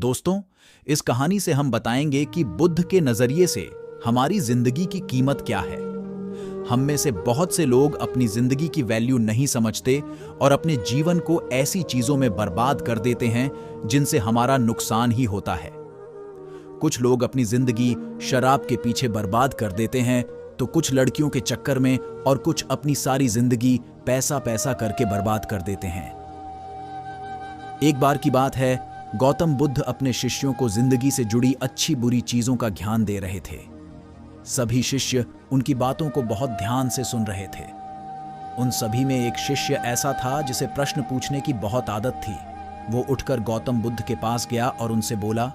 दोस्तों, इस कहानी से हम बताएंगे कि बुद्ध के नजरिए से हमारी जिंदगी की कीमत क्या है। हम में से बहुत से लोग अपनी जिंदगी की वैल्यू नहीं समझते और अपने जीवन को ऐसी चीजों में बर्बाद कर देते हैं जिनसे हमारा नुकसान ही होता है। कुछ लोग अपनी जिंदगी शराब के पीछे बर्बाद कर देते हैं, तो कुछ लड़कियों के चक्कर में और कुछ अपनी सारी जिंदगी पैसा पैसा करके बर्बाद कर देते हैं। एक बार की बात है, गौतम बुद्ध अपने शिष्यों को जिंदगी से जुड़ी अच्छी बुरी चीजों का ज्ञान दे रहे थे। सभी शिष्य उनकी बातों को बहुत ध्यान से सुन रहे थे। उन सभी में एक शिष्य ऐसा था जिसे प्रश्न पूछने की बहुत आदत थी। वो उठकर गौतम बुद्ध के पास गया और उनसे बोला,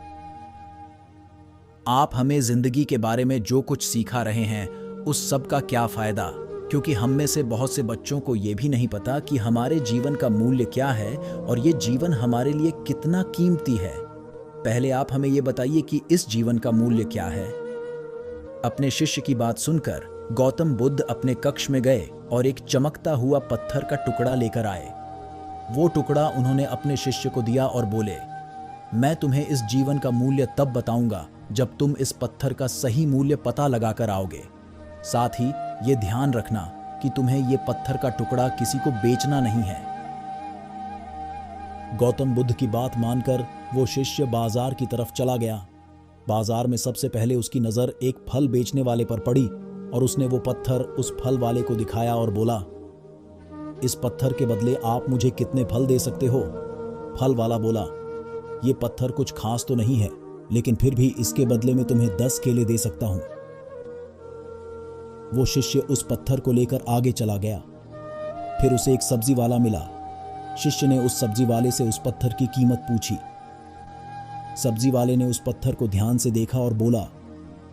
आप हमें जिंदगी के बारे में जो कुछ सिखा रहे हैं उस सब का क्या फायदा, क्योंकि हम में से बहुत से बच्चों को यह भी नहीं पता कि हमारे जीवन का मूल्य क्या है और ये जीवन हमारे लिए कितना कीमती है। पहले आप हमें ये बताइए कि इस जीवन का मूल्य क्या है। अपने शिष्य की बात सुनकर गौतम बुद्ध अपने कक्ष में गए और एक चमकता हुआ पत्थर का टुकड़ा लेकर आए। वो टुकड़ा उन्होंने अपने शिष्य को दिया और बोले, मैं तुम्हें इस जीवन का मूल्य तब बताऊंगा जब तुम इस पत्थर का सही मूल्य पता लगाकर आओगे। साथ ही ये ध्यान रखना कि तुम्हें ये पत्थर का टुकड़ा किसी को बेचना नहीं है। गौतम बुद्ध की बात मानकर वो शिष्य बाजार की तरफ चला गया। बाजार में सबसे पहले उसकी नजर एक फल बेचने वाले पर पड़ी और उसने वो पत्थर उस फल वाले को दिखाया और बोला, इस पत्थर के बदले आप मुझे कितने फल दे सकते हो? फल वाला बोला, ये पत्थर कुछ खास तो नहीं है, लेकिन फिर भी इसके बदले में तुम्हें 10 केले दे सकता हूं। वो शिष्य उस पत्थर को लेकर आगे चला गया। फिर उसे एक सब्जी वाला मिला। शिष्य ने उस सब्जी वाले से उस पत्थर की कीमत पूछी। सब्जी वाले ने उस पत्थर को ध्यान से देखा और बोला,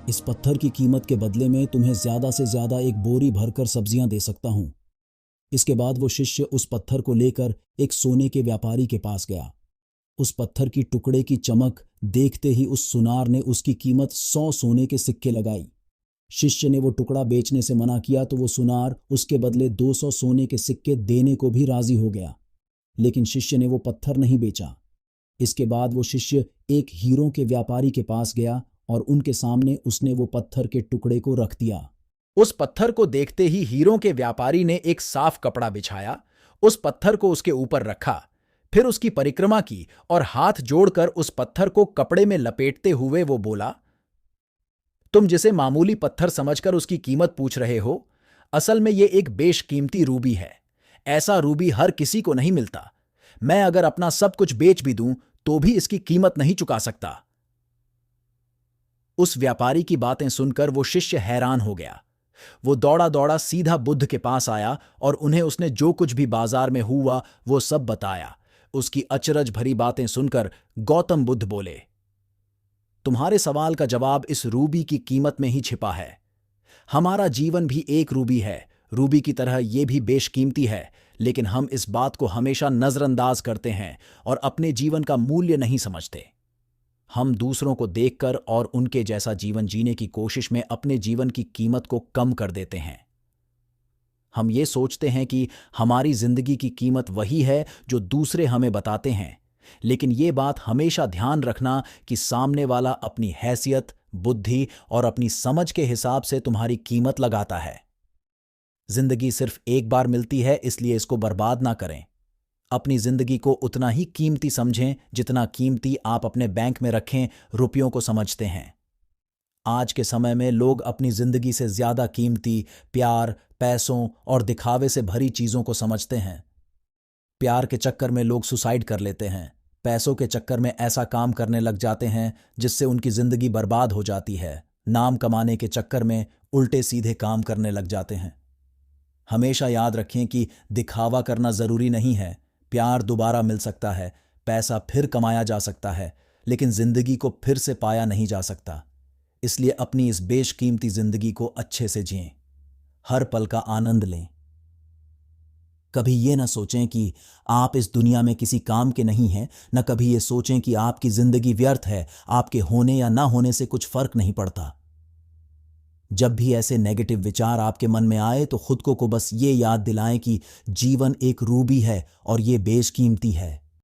इस पत्थर की कीमत के बदले में तुम्हें ज्यादा से ज्यादा एक बोरी भरकर सब्जियां दे सकता हूं। इसके बाद वो शिष्य उस पत्थर को लेकर एक सोने के व्यापारी के पास गया। उस पत्थर की टुकड़े की चमक देखते ही उस सुनार ने उसकी कीमत 100 सोने के सिक्के लगाई। शिष्य ने वो टुकड़ा बेचने से मना किया तो वो सुनार उसके बदले 200 सोने के सिक्के देने को भी राजी हो गया, लेकिन शिष्य ने वो पत्थर नहीं बेचा। इसके बाद वो शिष्य एक हीरों के व्यापारी के पास गया और उनके सामने उसने वो पत्थर के टुकड़े को रख दिया। उस पत्थर को देखते ही हीरों के व्यापारी ने एक साफ कपड़ा बिछाया, उस पत्थर को उसके ऊपर रखा, फिर उसकी परिक्रमा की और हाथ जोड़कर उस पत्थर को कपड़े में लपेटते हुए वो बोला, तुम जिसे मामूली पत्थर समझकर उसकी कीमत पूछ रहे हो, असल में ये एक बेशकीमती रूबी है। ऐसा रूबी हर किसी को नहीं मिलता। मैं अगर अपना सब कुछ बेच भी दूं तो भी इसकी कीमत नहीं चुका सकता। उस व्यापारी की बातें सुनकर वो शिष्य हैरान हो गया। वो दौड़ा दौड़ा सीधा बुद्ध के पास आया और उन्हें उसने जो कुछ भी बाजार में हुआ वो सब बताया। उसकी अचरज भरी बातें सुनकर गौतम बुद्ध बोले, तुम्हारे सवाल का जवाब इस रूबी की कीमत में ही छिपा है। हमारा जीवन भी एक रूबी है। रूबी की तरह यह भी बेशकीमती है, लेकिन हम इस बात को हमेशा नजरअंदाज करते हैं और अपने जीवन का मूल्य नहीं समझते। हम दूसरों को देखकर और उनके जैसा जीवन जीने की कोशिश में अपने जीवन की कीमत को कम कर देते हैं। हम ये सोचते हैं कि हमारी जिंदगी की कीमत वही है जो दूसरे हमें बताते हैं, लेकिन ये बात हमेशा ध्यान रखना कि सामने वाला अपनी हैसियत, बुद्धि और अपनी समझ के हिसाब से तुम्हारी कीमत लगाता है। जिंदगी सिर्फ एक बार मिलती है, इसलिए इसको बर्बाद ना करें। अपनी जिंदगी को उतना ही कीमती समझें जितना कीमती आप अपने बैंक में रखें रुपयों को समझते हैं। आज के समय में लोग अपनी जिंदगी से ज्यादा कीमती प्यार, पैसों और दिखावे से भरी चीजों को समझते हैं। प्यार के चक्कर में लोग सुसाइड कर लेते हैं। पैसों के चक्कर में ऐसा काम करने लग जाते हैं जिससे उनकी जिंदगी बर्बाद हो जाती है। नाम कमाने के चक्कर में उल्टे सीधे काम करने लग जाते हैं। हमेशा याद रखें कि दिखावा करना जरूरी नहीं है। प्यार दोबारा मिल सकता है, पैसा फिर कमाया जा सकता है, लेकिन जिंदगी को फिर से पाया नहीं जा सकता। इसलिए अपनी इस बेशकीमती जिंदगी को अच्छे से जिएं, हर पल का आनंद लें। कभी ये ना सोचें कि आप इस दुनिया में किसी काम के नहीं हैं, न कभी ये सोचें कि आपकी जिंदगी व्यर्थ है, आपके होने या ना होने से कुछ फर्क नहीं पड़ता। जब भी ऐसे नेगेटिव विचार आपके मन में आए तो खुद को बस ये याद दिलाएं कि जीवन एक रूबी है और ये बेशकीमती है।